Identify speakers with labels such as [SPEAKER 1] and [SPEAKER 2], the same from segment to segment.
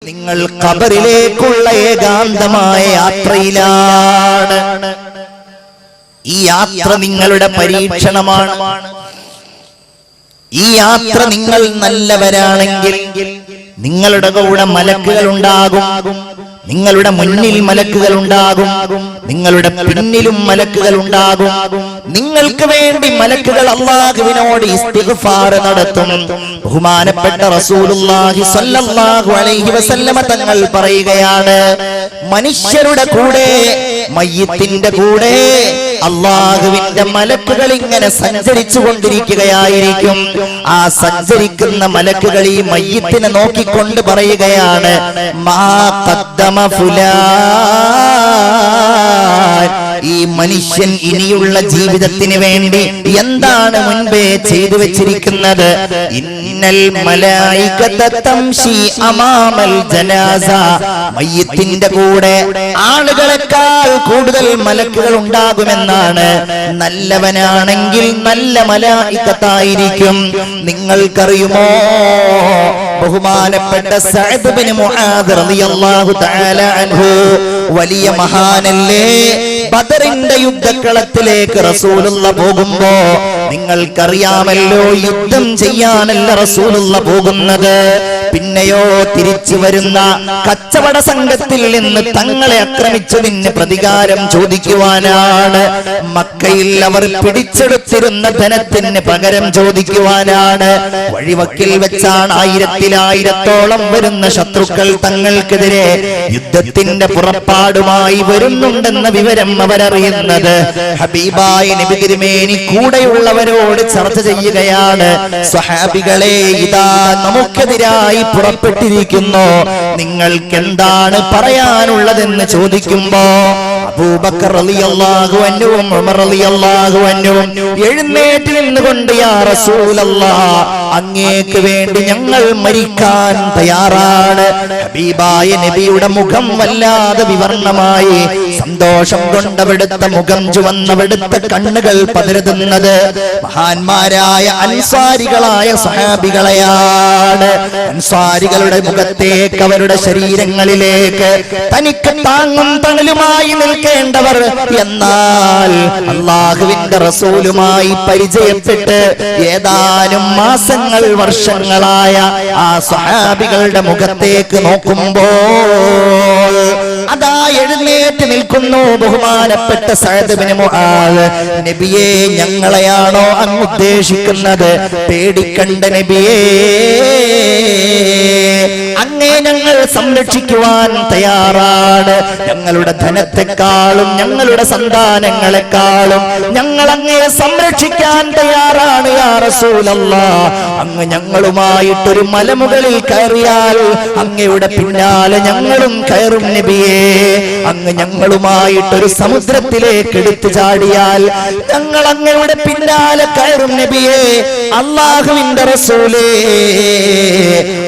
[SPEAKER 1] നിങ്ങൾ ഖബറിലേക്കുള്ള ഏകാന്തമായ യാത്രയിലാണ്. ഈ യാത്ര നിങ്ങളുടെ പരീക്ഷണമാണ്. ഈ യാത്ര നിങ്ങൾ നല്ലവരാണെങ്കിൽ നിങ്ങളുടെ കൂടെ മലക്കുകൾ ഉണ്ടാകും, നിങ്ങളുടെ മുന്നിൽ മലക്കുകൾ ഉണ്ടാകും, നിങ്ങളുടെ പിന്നിലും മലക്കുകൾ ഉണ്ടാകും. നിങ്ങൾക്ക് വേണ്ടി മലക്കുകൾ അല്ലാഹുവിനോട് ഇസ്തിഗ്ഫാർ നടത്തും. ബഹുമാനപ്പെട്ട റസൂലുള്ളാഹി സ്വല്ലല്ലാഹു അലൈഹി വസല്ലമ തങ്ങൾ പറയുകയാണ്, മനുഷ്യരുടെ കൂടെ മയ്യിത്തിന്റെ കൂടെ അല്ലാഹുവിന്റെ മലക്കുകൾ ഇങ്ങനെ സഞ്ചരിച്ചു കൊണ്ടിരിക്കുകയായിരിക്കും. ആ സഞ്ചരിക്കുന്ന മലക്കുകൾ ഈ മയ്യിത്തിനെ നോക്കിക്കൊണ്ട് പറയുകയാണ്, മാ ഖദ്ദമ ഫുലാൻ, ഈ മനുഷ്യൻ ഇനിയുള്ള ജീവിതത്തിന് വേണ്ടി എന്താണ് മുൻപേ ചെയ്തു വെച്ചിരിക്കുന്നത്? ഇന്നൽ മലായികത തംശി അമാമൽ ജനാസ, മയ്യിത്തിന്റെ കൂടെ ആളുകളെക്കാൾ കൂടുതൽ മലക്കുകൾ ഉണ്ടാകുമെന്നാണ്. നല്ലവനാണെങ്കിൽ നല്ല മലായികത്തായിരിക്കും. നിങ്ങൾക്കറിയുമോ, ബഹുമാനപ്പെട്ട സഅദ് ബിൻ മുആദ് റളിയല്ലാഹു തആല അൻഹു വലിയ മഹാനല്ലേ, ബദറിന്റെ യുദ്ധക്കളത്തിലേക്ക് റസൂലുള്ള പോകുമ്പോ നിങ്ങൾക്കറിയാമല്ലോ, യുദ്ധം ചെയ്യാനല്ല റസൂലുള്ള പോകുന്നത്. പിന്നെയോ തിരിച്ചു വരുന്ന കച്ചവട സംഘത്തിൽ നിന്ന് തങ്ങളെ ആക്രമിച്ചതിന് പ്രതികാരം ചോദിക്കുവാനാണ്. മക്കയിൽ അവർ പിടിച്ചെടുത്തിരുന്ന ധനത്തിന് പകരം ചോദിക്കുവാനാണ്. വഴിവക്കിൽ വെച്ചാണ് ആയിരത്തോളം വരുന്ന ശത്രുക്കൾ തങ്ങൾക്കെതിരെ യുദ്ധത്തിന്റെ പുറപ്പാടുമായി വരുന്നുണ്ടെന്ന വിവരം അവരറിയുന്നത്. ഹബീബായ നബി തിരുമേനി കൂടെയുള്ളവരോട് ചർച്ച ചെയ്യുകയാണ്, സ്വഹാബികളെ, ഇതാ നമുക്കെതിരായി പുറപ്പെട്ടിരിക്കുന്നു, നിങ്ങൾക്ക് എന്താണ് പറയാനുള്ളതെന്ന് ചോദിക്കുമ്പോ അബൂബക്കർ റളിയല്ലാഹു അൻഹുവും ഉമർ റളിയല്ലാഹു അൻഹുവും എഴുന്നേറ്റ് നിന്നുകൊണ്ട്, യാ റസൂലല്ലാഹ്, അങ്ങേക്ക് വേണ്ടി ഞങ്ങൾ മരിക്കാൻ തയ്യാറാണ്. ഹബീബായ നബിയുടെ മുഖം വല്ലാതെ വിവർണമായി. സന്തോഷം കൊണ്ടവിടുത്തെ മുഖം ചുവന്നവിടുത്തെ കണ്ണുകൾ പതറുന്നത് മഹാന്മാരായ അൻസാരികളായ സ്വഹാബികളെയാണ്. അൻസാരികളുടെ മുഖത്തേക്ക്, അവരുടെ ശരീരങ്ങളിലേക്ക് തനിക്ക് താങ്ങും തണലുമായി നിൽക്കേണ്ടവർ, എന്നാൽ അല്ലാഹുവിന്റെ റസൂലുമായി പരിചയപ്പെട്ട് ഏതാനും മാസങ്ങൾ വർഷങ്ങളായ ആ സ്വഹാബികളുടെ മുഖത്തേക്ക് നോക്കുമ്പോൾ അതാ എഴുന്നേറ്റ് നിൽക്കുന്നു ബഹുമാനപ്പെട്ട സഅദ് ബിൻ മുആദ്. നബിയേ, ഞങ്ങളെയാണോ അങ്ങ് ഉദ്ദേശിക്കുന്നത്? പേടിക്കണ്ട നബിയേ, അങ്ങേ ഞങ്ങൾ സംരക്ഷിക്കുവാൻ തയ്യാറാണ്. ഞങ്ങളുടെ ധനത്തെക്കാളും ഞങ്ങളുടെ സന്താനങ്ങളെക്കാളും ഞങ്ങൾ അങ്ങയെ സംരക്ഷിക്കാൻ തയ്യാറാണ് യാ റസൂലല്ലാഹ്. അങ്ങ് ഞങ്ങളുമായിട്ടൊരു മലമുകളിൽ കയറിയാൽ അങ്ങയുടെ പിന്നാലെ ഞങ്ങളും കയറും നബിയേ. അങ്ങ് ഞങ്ങളുമായിട്ടൊരു സമുദ്രത്തിലേക്ക് എടുത്തു ചാടിയാൽ ഞങ്ങൾ അങ്ങയുടെ പിന്നാലെ കയറും നബിയേ. അല്ലാഹുവിന്റെ റസൂലേ,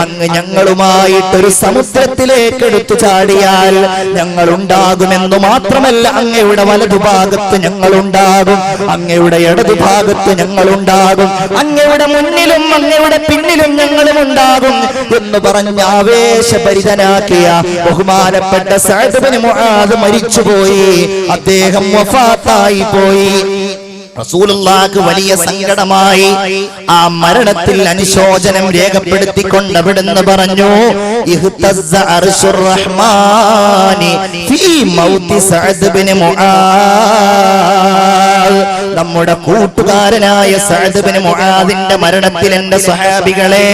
[SPEAKER 1] അങ്ങ് ഞങ്ങളുമായിട്ടൊരു സമുദ്രത്തിലേക്ക് എടുത്തു ചാടിയാൽ ഞങ്ങൾ ഉണ്ടാകുമെന്നു മാത്രമല്ല, അങ്ങയുടെ വലതുഭാഗത്ത് ഞങ്ങളുണ്ടാകും, അങ്ങയുടെ ഇടതുഭാഗത്ത് ഞങ്ങളുണ്ടാകും, അങ്ങയുടെ മുന്നിലും അങ്ങയുടെ പിന്നിലും ഞങ്ങളും ഉണ്ടാകും എന്ന് പറഞ്ഞ് ആവേശഭരിതനാക്കിയ ബഹുമാനപ്പെട്ട സഅദ് ബിൻ മുആദ് മരിച്ചുപോയി. അദ്ദേഹം വഫാത്തായി പോയി. റസൂലുള്ളാഹിക്ക് വലിയ സങ്കടമായി. ആ മരണത്തിൽ അനുശോചനം രേഖപ്പെടുത്തിക്കൊണ്ട് അവിടുന്ന് പറഞ്ഞു, ഇഹ്തസ്സ അർശുർ റഹ്മാനി ഫീ മൗതി സഅദ് ബിൻ മുആദ്. നമ്മുടെ കൂട്ടുകാരനായ സഅദ് ബിൻ മുആദിന്റെ മരണത്തിൽ എന്റെ സ്വഹാബികളെ,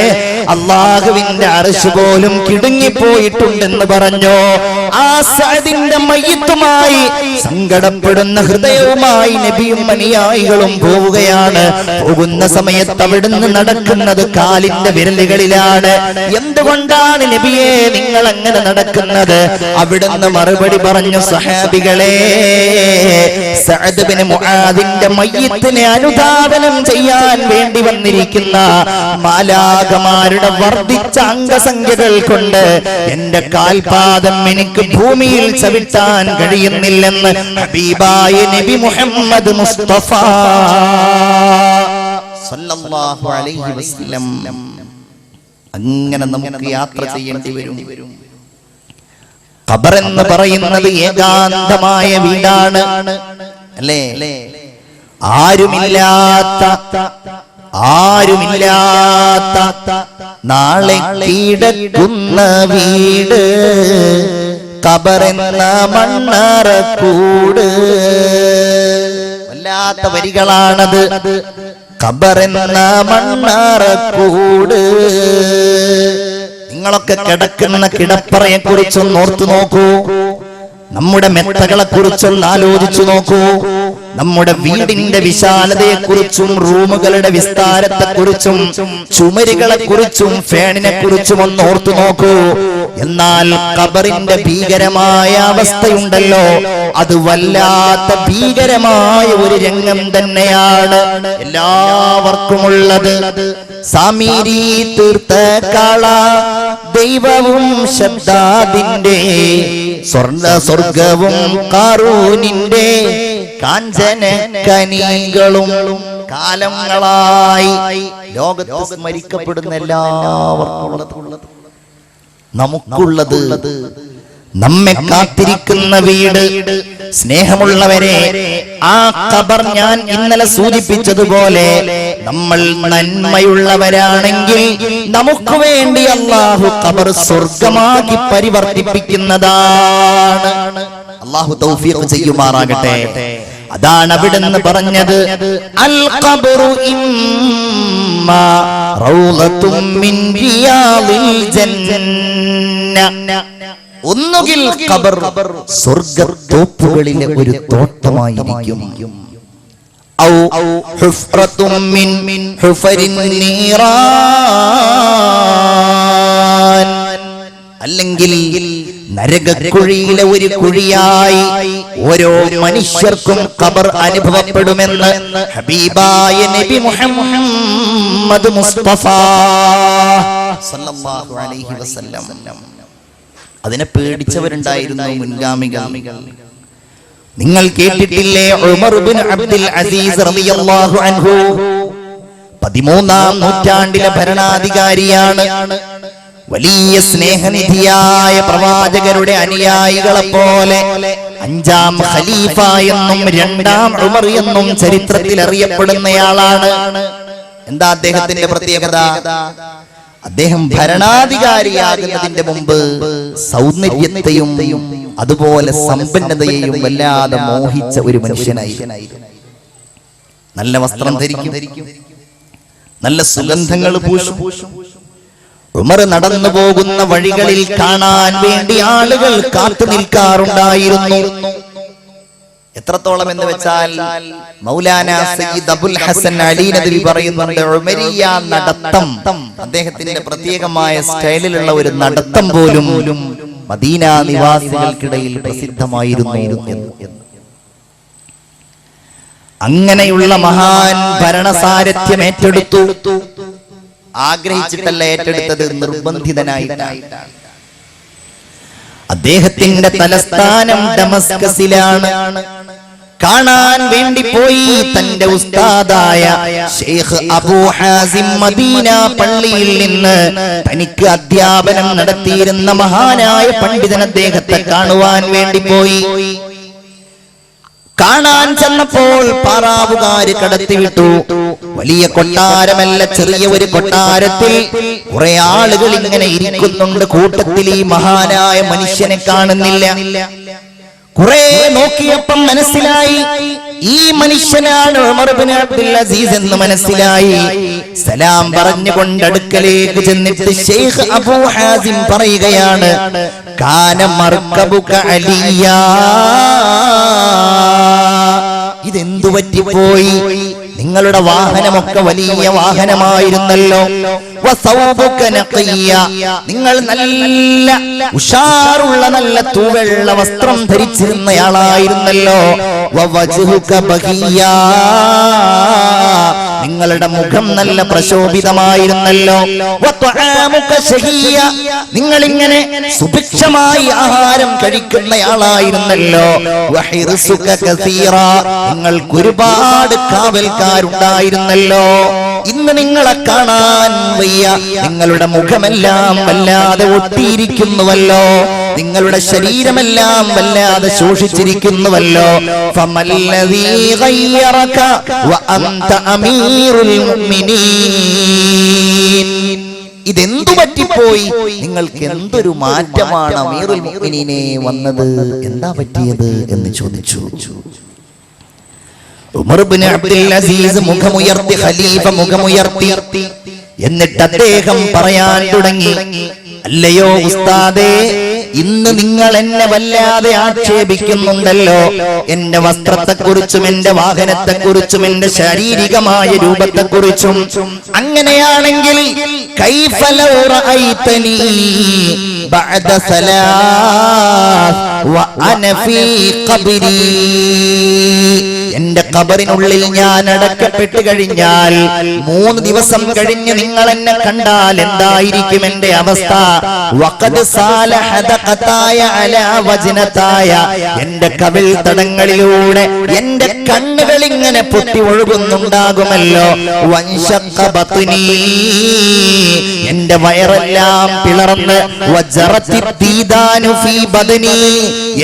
[SPEAKER 1] അല്ലാഹുവിന്റെ അർശ് പോലും കിടുങ്ങിപ്പോയിട്ടുണ്ടെന്ന് പറഞ്ഞു. ആ സഅദിന്റെ മയ്യിത്തുമായി സങ്കടപ്പെടുന്ന ഹൃദയവുമായി നബിയും അനുയായികളും പോവുകയാണ്. പോകുന്ന സമയത്ത് അവിടുന്ന് നടക്കുന്നത് കാലിന്റെ വിരലുകളിലാണ്. എന്തുകൊണ്ടാണ് നബിയെ നിങ്ങൾ അങ്ങനെ നടക്കുന്നത്? അവിടുന്ന് മറുപടി പറഞ്ഞു, സ്വഹാബികളെ, സഅദ് ബിൻ മുആദിന്റെ മയ്യിത്തിനെ അനുധാവനം ചെയ്യാൻ വേണ്ടി വന്നിരിക്കുന്ന മാലാഖമാരുടെ വർദ്ധിച്ച അംഗസംഖ്യകൾ കൊണ്ട് എന്റെ കാൽപാദം എനിക്ക് ഭൂമിയിൽ ചവിട്ടാൻ കഴിയുന്നില്ലെന്ന് ഹബീബായ നബി മുഹമ്മദ് മുസ്തഫ സല്ലല്ലാഹു അലൈഹി വസല്ലം. അങ്ങനെ നമുക്ക് യാത്ര ചെയ്യേണ്ടി വരും. ഖബർ എന്ന് പറയുന്നത് ഏകാന്തമായ വീടാണ് അല്ലേ? ആരുമില്ലാത്ത നാളെ കിടക്കുന്ന വീട് ഖബറെന്ന മണ്ണറക്കൂട്. വല്ലാത്ത വരികളാണത്. ഖബറെന്ന മണ്ണറക്കൂട്. നിങ്ങളൊക്കെ കിടക്കുന്ന കിടപ്പറയെ കുറിച്ചൊന്ന് ഓർത്തു നോക്കൂ. നമ്മുടെ മെത്തകളെ കുറിച്ചൊന്ന് ആലോചിച്ചു നോക്കൂ. നമ്മുടെ വീടിന്റെ വിശാലതയെ കുറിച്ചും റൂമുകളുടെ വിസ്താരത്തെ കുറിച്ചും ചുമരുകളെ കുറിച്ചും ഫാനിനെ കുറിച്ചും ഒന്ന് ഓർത്തു നോക്കൂ. എന്നാൽ ഖബറിന്റെ ഭീകരമായ അവസ്ഥയുണ്ടല്ലോ, അത് വല്ലാത്ത ഭീകരമായ ഒരു രംഗം തന്നെയാണ് എല്ലാവർക്കുമുള്ളത്. സാമീരി തീർത്ത കാള ദൈവവും ശബ്ദാദിന്റെ സ്വർഗവും കാറൂനിന്റെ കാഞ്ചന കനികളും കാലങ്ങളായി ലോകത്ത് സ്മരിക്കപ്പെടുന്ന എല്ലാവർക്കും നമുക്കുള്ളത്, നമ്മെ കാത്തിരിക്കുന്ന വീട്. സ്നേഹമുള്ളവരെ, ആ ഖബർ ഞാൻ ഇന്നലെ സൂചിപ്പിച്ചതുപോലെ നമ്മൾ നന്മയുള്ളവരാണെങ്കിൽ നമുക്ക് വേണ്ടി അല്ലാഹു ഖബർ സ്വർഗമാക്കി പരിവർത്തിപ്പിക്കുന്നതാണ്. അല്ലാഹു തൗഫീഖ് ചെയ്യുമാറാകട്ടെ. അതാണ് അവിടുന്ന് പറഞ്ഞത്, അൽ ഖബ്റു ഇമ്മാ റൗളത്തും മിൻ റിയാദിൽ ജന്ന. ഒന്നുകിൽ ഖബർ സ്വർഗ്ഗത്തോപ്പുകളിലെ ഒരു തോട്ടമായിരിക്കും, ഔ ഹുഫ്റത്തും മിൻ ഹുഫരിൻ നീറാൻ, അല്ലെങ്കിൽ നരകക്കുഴിയിലെ ഒരു കുഴിയായി ഓരോ മനുഷ്യർക്കും ഖബർ അനുഭവപ്പെടുമെന്ന് ഹബീബായ നബി മുഹമ്മദ് മുസ്തഫ സല്ലല്ലാഹു അലൈഹി വസല്ലം. അതിനെ പേടിച്ചവരുണ്ടായിരുന്നു മുൻഗാമികൾ. നിങ്ങൾ കേട്ടിട്ടില്ലേ, ഉമർ ഇബ്നു അബ്ദുൽ അസീസ് റളിയല്ലാഹു അൻഹു 13ാം നൂറ്റാണ്ടിലെ ഭരണാധികാരിയാണ്. വലിയ സ്നേഹനിധിയായ പ്രവാചകരുടെ അനുയായികളെ പോലെ 5ാം ഖലീഫ എന്നും 2ാം ഉമർ എന്നും ചരിത്രത്തിൽ അറിയപ്പെടുന്നയാളാണ്. എന്താ അദ്ദേഹത്തിന്റെ പ്രത്യേകത? അദ്ദേഹം ഭരണാധികാരിയാകുന്നതിന്റെ മുമ്പ് സൗന്ദര്യത്തെയും അതുപോലെ സമ്പന്നതയെയും വല്ലാതെ മോഹിച്ച ഒരു മനുഷ്യനായിരുന്നു. നല്ല വസ്ത്രം ധരിക്കും, നല്ല സുഗന്ധങ്ങൾ പൂശും. ഉമർ നടന്നു പോകുന്ന വഴികളിൽ കാണാൻ വേണ്ടി ആളുകൾ കാത്തു നിൽക്കാറുണ്ടായിരുന്നു. എത്രത്തോളം എന്ന് വെച്ചാൽ മൗലാന സയ്യിദ് അബുൽ ഹസൻ അലി നദവി പറയുന്നുണ്ട്, ഉമരിയ നടത്തം, അദ്ദേഹത്തിന്റെ പ്രത്യേകമായ സ്റ്റൈലിലുള്ള ഒരു നടത്തം പോലും മദീന നിവാസികൾക്കിടയിൽ പ്രസിദ്ധമായിരുന്നു എന്ന്. അങ്ങനെയുള്ള മഹാൻ ഭരണസാരഥ്യം ഏറ്റെടുത്തു. ആഗ്രഹിച്ചിട്ടല്ല ഏറ്റെടുത്തത്, നിർബന്ധിതനായിട്ടാണ്. അദ്ദേഹത്തിന്റെ തലസ്ഥാനം ഡമസ്കസിലാണ്. കാണാൻ വേണ്ടി പോയി തന്റെ ഉസ്താദായ ശൈഖ് അബൂ ഹാസിം മദീന പള്ളിയിൽ നിന്ന് തനിക്ക് അധ്യാപനം നടത്തിയിരുന്ന മഹാനായ പണ്ഡിതൻ അദ്ദേഹത്തെ കാണുവാൻ വേണ്ടി പോയി. കാണാൻ ചെന്നപ്പോൾ പാറാവുകാര് കടത്തിവിട്ടു. വലിയ കൊട്ടാരമല്ല, ചെറിയ ഒരു കൊട്ടാരത്തിൽ കുറെ ആളുകൾ ഇങ്ങനെ ഇരിക്കുന്നുണ്ട്. കൂട്ടത്തിൽ ഈ മഹാനായ മനുഷ്യനെ കാണുന്നില്ല. കുറെ നോക്കിയപ്പം മനസ്സിലായി ഈ മനുഷ്യനാണ് ഉമർ ഇബ്നു അബ്ദുൽ അസീസ് എന്ന് മനസ്സിലായി. സലാം പറഞ്ഞുകൊണ്ട് അടുക്കലേക്ക് ചെന്നിട്ട് ശൈഖ് അബൂ ഹാസിം പറയുകയാണ്, കാന മർകബുക അലിയാ, ഇതെന്തു പറ്റിപ്പോയി? നിങ്ങളുടെ വാഹനമൊക്കെ വലിയ വാഹനമായിരുന്നല്ലോ. നിങ്ങൾ നല്ല ഉഷാറുള്ള നല്ല തൂവെള്ള വസ്ത്രം ധരിച്ചിരുന്നയാളായിരുന്നല്ലോ. നിങ്ങളുടെ മുഖം നല്ല പ്രശോഭിതമായിരുന്നല്ലോ. നിങ്ങളിങ്ങനെ സുഭിക്ഷമായി ആഹാരം കഴിക്കുന്നയാളായിരുന്നല്ലോ. നിങ്ങൾക്ക് ഒരുപാട് കാവൽക്കാരുണ്ടായിരുന്നല്ലോ. ഇന്ന് നിങ്ങളെ കാണാൻ വയ്യ, നിങ്ങളുടെ മുഖമെല്ലാം വല്ലാതെ ഒട്ടിയിരിക്കുന്നുവല്ലോ. നിങ്ങളുടെ ശരീരമെല്ലാം വല്ലാതെ ശോഷിച്ചിരിക്കുന്നുവല്ലോ. ഫമല്ലദീ ഗയ്യറക വഅൻത അമീറുൽ മുഅ്മിനീൻ. ഇതെന്തു പറ്റിപ്പോയി? നിങ്ങൾക്ക് എന്തൊരു മാറ്റമാണ് അമീറുൽ മുഅ്മിനീനെ വന്നത്? എന്താ പറ്റിയത് എന്ന് ചോദിച്ചു. ഉമർ ഇബ്നു അബ്ദുൽ അസീസ് മുഖമുയർത്തി, ഖലീഫ മുഖമുയർത്തി. എന്നിട്ട് അദ്ദേഹം പറയാൻ തുടങ്ങി, അല്ലയോ ഉസ്താദേ, ഇന്ന് നിങ്ങൾ എന്നെ വല്ലാതെ ആക്ഷേപിക്കുന്നുണ്ടല്ലോ. എന്റെ വസ്ത്രത്തെക്കുറിച്ചും എന്റെ വാഹനത്തെക്കുറിച്ചും എന്റെ ശാരീരികമായ രൂപത്തെക്കുറിച്ചും. അങ്ങനെയാണെങ്കിൽ കൈഫ ലൗ റഅയ്തനീ ബഅദ സലാസ് വ അന ഫീ ഖബ്രി. എന്റെ ഖബറിനുള്ളിൽ ഞാൻ അടക്കപ്പെട്ട് കഴിഞ്ഞാൽ 3 ദിവസം കഴിഞ്ഞ് നിങ്ങൾ എന്നെ കണ്ടാൽ എന്തായിരിക്കും എന്റെ അവസ്ഥ? വഖദ് സാലഹദഖതായ അലാ വജ്നതായ. എന്റെ കവിൾ തടങ്ങളിലൂടെ എന്റെ കണ്ണുകൾ ഇങ്ങനെ പൊട്ടി ഒഴുകുന്നുണ്ടാകുമല്ലോ. വൻശഖ ബത്നി. എന്റെ വയറെല്ലാം പിളർന്ന് വജറത്തി ദീദാനു ഫീ ബദനി.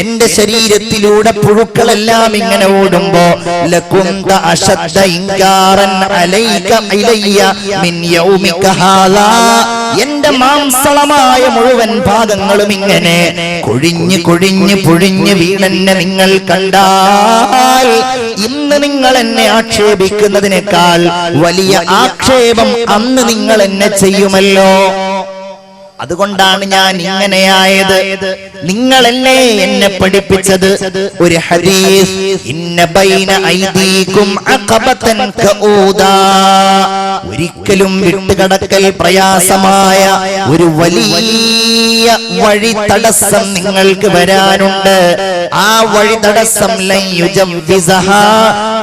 [SPEAKER 1] എന്റെ ശരീരത്തിലൂടെ പുഴുക്കളെല്ലാം ഇങ്ങനെ ഓടുമ്പോ ലകുന്ത അശദ്ദ ഇൻകാറൻ അലൈക ഇലയ്യ മിൻ യൗമിക ഹാദാ. എന്റെ മാംസളമായ മുഴുവൻ ഭാഗങ്ങളും ഇങ്ങനെ കൊഴിഞ്ഞ് കൊഴിഞ്ഞ് പൊഴിഞ്ഞ് വീണെന്നെ നിങ്ങൾ കണ്ടാൽ ഇന്ന് നിങ്ങൾ എന്നെ ആക്ഷേപിക്കുന്നതിനേക്കാൾ വലിയ ആക്ഷേപം അന്ന് നിങ്ങൾ എന്നെ ചെയ്യുമല്ലോ. അതുകൊണ്ടാണ് ഞാൻ ഇങ്ങനെയായത്. നിങ്ങളല്ലേ എന്നെ പഠിപ്പിച്ചത് ഒരു ഹദീസ്, ഇന്ന ബൈന ഐദീകും അഖബതൻ കഊദാ. ഒരിക്കലും വിട്ടുകടക്കൽ പ്രയാസമായ ഒരു വലിയ വഴി തടസ്സം നിങ്ങൾക്ക് വരാനുണ്ട്. ആ വഴി തടസ്സം ലൻ യുജവ്വിസഹാ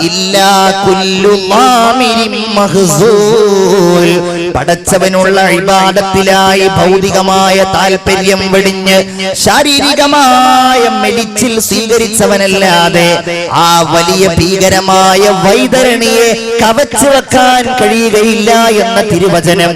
[SPEAKER 1] ഇല്ലാ കുല്ലു ളാമിരിൻ മഹ്സൂൽ. പടച്ചവനുള്ള ഇബാദത്തിലായി ഭൗതികമായ താല്പര്യം വെടിഞ്ഞ് ശാരീരികമായ മെഡിച്ചിൽ സ്വീകരിച്ചവനല്ലാതെ ആ വലിയ ഭീകരമായ വൈതരണിയെ കവച്ചു വെക്കാൻ കഴിയുകയില്ല എന്ന തിരുവചനം